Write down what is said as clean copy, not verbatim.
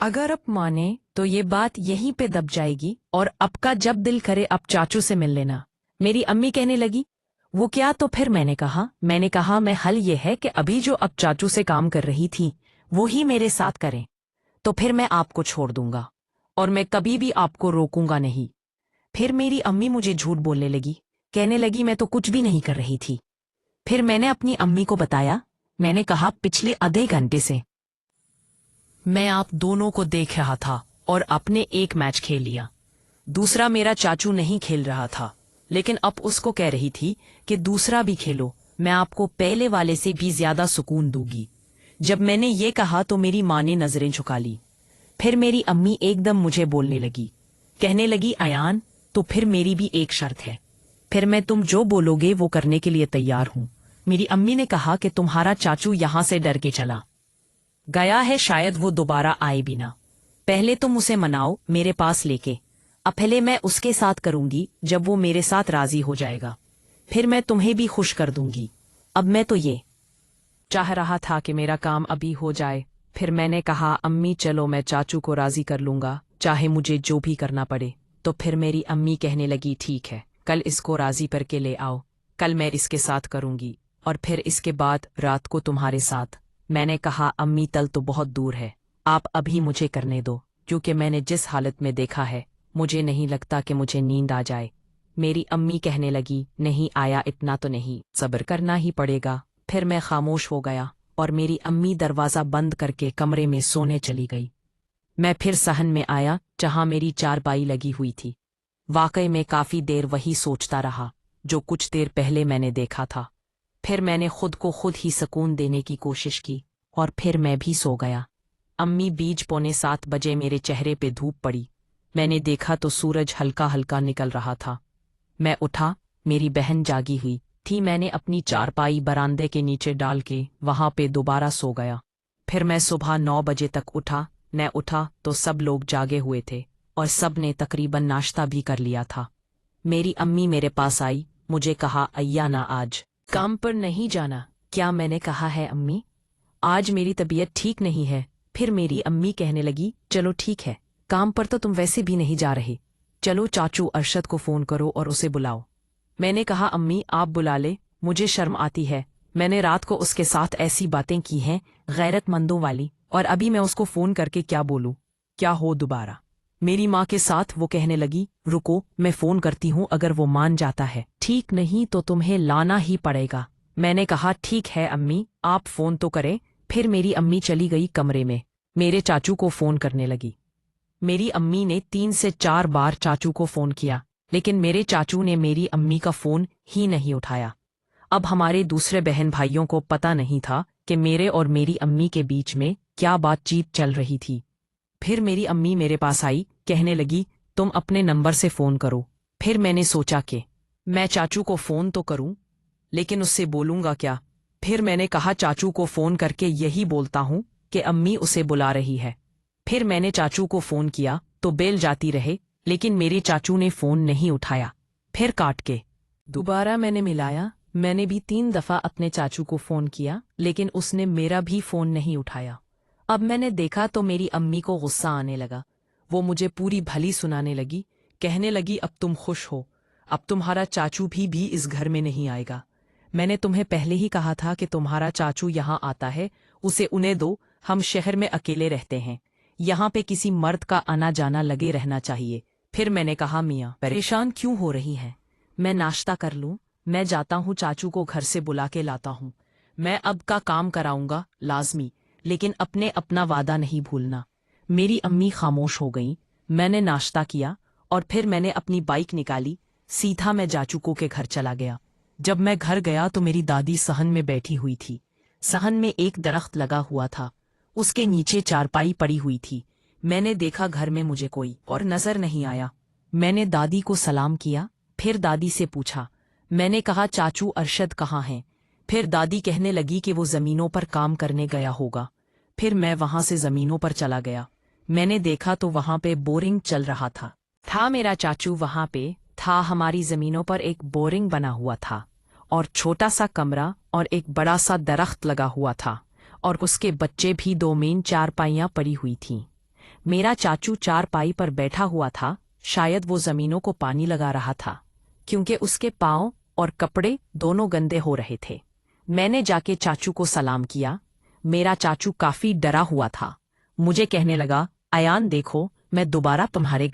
अगर अब माने तो ये बात यहीं पे दब जाएगी और अब का जब दिल करे अब चाचू से मिल लेना। मेरी अम्मी कहने लगी, वो क्या? तो फिर मैंने कहा मैं हल ये है कि अभी जो अब चाचू से काम कर रही थी वो ही मेरे साथ करें, तो फिर मैं आपको छोड़ दूंगा और मैं कभी भी आपको रोकूंगा नहीं। फिर मेरी अम्मी मुझे झूठ बोलने लगी, कहने लगी मैं तो कुछ भी नहीं कर रही थी। फिर मैंने अपनी अम्मी को बताया। मैंने कहा पिछले आधे घंटे से मैं आप दोनों को देख रहा था और आपने एक मैच खेल लिया, दूसरा मेरा चाचू नहीं खेल रहा था, लेकिन अब उसको कह रही थी कि दूसरा भी खेलो, मैं आपको पहले वाले से भी ज्यादा सुकून दूंगी। जब मैंने ये कहा तो मेरी माँ ने नजरें झुका ली। फिर मेरी अम्मी एकदम मुझे बोलने लगी, कहने लगी अयान तो फिर मेरी भी एक शर्त है, फिर मैं तुम जो बोलोगे वो करने के लिए तैयार हूं। मेरी अम्मी ने कहा कि तुम्हारा चाचू यहां से डर के चला गया है, शायद वो दोबारा आए भी ना। पहले तुम उसे मनाओ मेरे पास लेके, अब पहले मैं उसके साथ करूंगी, जब वो मेरे साथ राजी हो जाएगा फिर मैं तुम्हें भी खुश कर दूंगी। अब मैं तो ये चाह रहा था कि मेरा काम अभी हो जाए। फिर मैंने कहा अम्मी चलो मैं चाचू को राजी कर लूंगा, चाहे मुझे जो भी करना पड़े। तो फिर मेरी अम्मी कहने लगी ठीक है, कल इसको राजी करके ले आओ, कल मैं इसके साथ करूंगी और फिर इसके बाद रात को तुम्हारे साथ। मैंने कहा अम्मी तल तो बहुत दूर है, आप अभी मुझे करने दो, क्योंकि मैंने जिस हालत में देखा है मुझे नहीं लगता कि मुझे नींद आ जाए। मेरी अम्मी कहने लगी नहीं आया, इतना तो नहीं, सब्र करना ही पड़ेगा। फिर मैं खामोश हो गया और मेरी अम्मी दरवाज़ा बंद करके कमरे में सोने चली गई। मैं फिर सहन में आया जहां मेरी चारपाई लगी हुई थी। वाकई में काफ़ी देर वही सोचता रहा जो कुछ देर पहले मैंने देखा था। फिर मैंने खुद को खुद ही सुकून देने की कोशिश की और फिर मैं भी सो गया। अम्मी बीच 6:45 बजे मेरे चेहरे पे धूप पड़ी। मैंने देखा तो सूरज हल्का हल्का निकल रहा था। मैं उठा, मेरी बहन जागी हुई थी। मैंने अपनी चारपाई बरामदे के नीचे डाल के वहां पे दोबारा सो गया। फिर मैं सुबह 9 बजे तक उठा। मैं उठा तो सब लोग जागे हुए थे और सब ने तकरीबन नाश्ता भी कर लिया था। मेरी अम्मी मेरे पास आई, मुझे कहा अय्या ना आज काम पर नहीं जाना। क्या? मैंने कहा है अम्मी आज मेरी तबीयत ठीक नहीं है। फिर मेरी अम्मी कहने लगी चलो ठीक है, काम पर तो तुम वैसे भी नहीं जा रहे, चलो चाचू अरशद को फोन करो और उसे बुलाओ। मैंने कहा अम्मी आप बुला ले, मुझे शर्म आती है, मैंने रात को उसके साथ ऐसी बातें की हैं गैरतमंदों वाली, और अभी मैं उसको फोन करके क्या बोलूं, क्या हो दोबारा मेरी माँ के साथ। वो कहने लगी रुको मैं फोन करती हूँ, अगर वो मान जाता है ठीक, नहीं तो तुम्हें लाना ही पड़ेगा। मैंने कहा ठीक है अम्मी आप फोन तो करें। फिर मेरी अम्मी चली गई कमरे में, मेरे चाचू को फोन करने लगी। मेरी अम्मी ने 3 से 4 बार चाचू को फोन किया, लेकिन मेरे चाचू ने मेरी अम्मी का फोन ही नहीं उठाया। अब हमारे दूसरे बहन भाइयों को पता नहीं था कि मेरे और मेरी अम्मी के बीच में क्या बातचीत चल रही थी। फिर मेरी अम्मी मेरे पास आई, कहने लगी तुम अपने नंबर से फोन करो। फिर मैंने सोचा कि मैं चाचू को फोन तो करूं, लेकिन उससे बोलूंगा क्या। फिर मैंने कहा चाचू को फोन करके यही बोलता हूं कि अम्मी उसे बुला रही है। फिर मैंने चाचू को फोन किया तो बेल जाती रहे, लेकिन मेरे चाचू ने फोन नहीं उठाया। फिर काट के दोबारा मैंने मिलाया। मैंने भी 3 दफा अपने चाचू को फोन किया, लेकिन उसने मेरा भी फोन नहीं उठाया। अब मैंने देखा तो मेरी अम्मी को गुस्सा आने लगा। वो मुझे पूरी भली सुनाने लगी, कहने लगी अब तुम खुश हो, अब तुम्हारा चाचू भी इस घर में नहीं आएगा। मैंने तुम्हें पहले ही कहा था कि तुम्हारा चाचू यहाँ आता है, उसे उन्हें दो, हम शहर में अकेले रहते हैं, यहाँ पे किसी मर्द का आना जाना लगे रहना चाहिए। फिर मैंने कहा मियाँ परेशान क्यों हो रही हैं, मैं नाश्ता कर लूँ, मैं जाता हूँ चाचू को घर से बुला के लाता हूँ। मैं अब का काम कराऊंगा लाजमी, लेकिन अपना वादा नहीं भूलना। मेरी अम्मी खामोश हो गईं। मैंने नाश्ता किया और फिर मैंने अपनी बाइक निकाली, सीधा मैं चाचू के घर चला गया। जब मैं घर गया तो मेरी दादी सहन में बैठी हुई थी। सहन में एक दरख्त लगा हुआ था, उसके नीचे चारपाई पड़ी हुई थी। मैंने देखा घर में मुझे कोई और नजर नहीं आया। मैंने दादी को सलाम किया, फिर दादी से पूछा। मैंने कहा चाचू अरशद कहाँ हैं? फिर दादी कहने लगी कि वो जमीनों पर काम करने गया होगा। फिर मैं वहां से जमीनों पर चला गया। मैंने देखा तो वहां पे बोरिंग चल रहा था मेरा चाचू वहां पे था। हमारी जमीनों पर एक बोरिंग बना हुआ था और छोटा सा कमरा और एक बड़ा सा दरख्त लगा हुआ था, और उसके बच्चे भी 2 मेन चारपाइयां पड़ी हुई थीं। मेरा चाचू चारपाई पर बैठा हुआ था, शायद वो जमीनों को पानी लगा रहा था, क्योंकि उसके पाँव और कपड़े दोनों गंदे हो रहे थे। मैंने जाके चाचू को सलाम किया। मेरा चाचू काफी डरा हुआ था। मुझे कहने लगा, अयान देखो, मैं दोबारा तुम्हारे